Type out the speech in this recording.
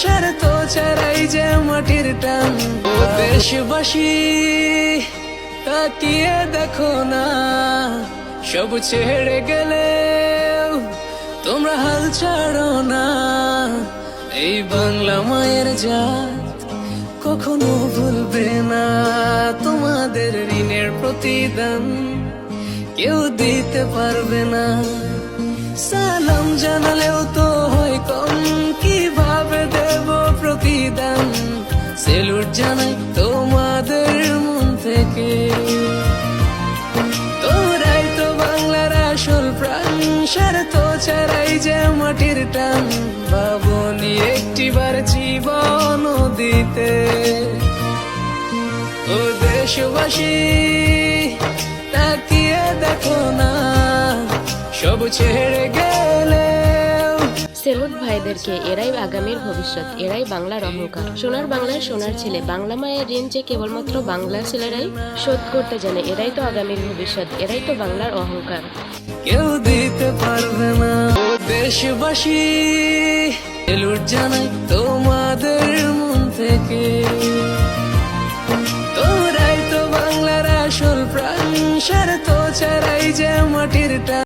স্বার্থ ছাড়াই যে মাটির টান। ও দেশবাসী তাকিয়ে দেখো না, সব ছেড়ে গেলে তোমরা হাল ছাড়ো না। এই বাংলা মায়ের জাত কখনো ভুলবে না, তোমাদের ঋণের প্রতিদান কেউ দিতে পারবে না। সালাম জানালেও তো হয় কম, কিভাবে দেব প্রতিদান। সেলুট জানাই তোমাদের মন থেকে, তোরাই তো বাংলার আসল প্রাণ। স্বার্থ ছাড়াই যে মাটির টান, ভাবনি একটিবার জীবন দিতে। ও দেশবাসী তাকিয়ে দেখো না, সব ছেড়ে গেলে। সেলুট ভাইদেরকে, এরাই আগামীর ভবিষ্যৎ, এরাই বাংলার অহংকার। সোনার বাংলার সোনার ছেলে, বাংলা মায়ের ঋণ যে কেবলমাত্র বাংলার ছেলেরাই শোধ করতে জানে। এরাই তো আগামীর ভবিষ্যৎ, এরাই তো বাংলার অহংকার। কেউ দিতে পারবে না। ও দেশবাসী সেলুট জানাই তোমাদের মন থেকে, তোরাই তো বাংলার আসল প্রাণ। স্বার্থ ছাড়াই যে মাটির টান।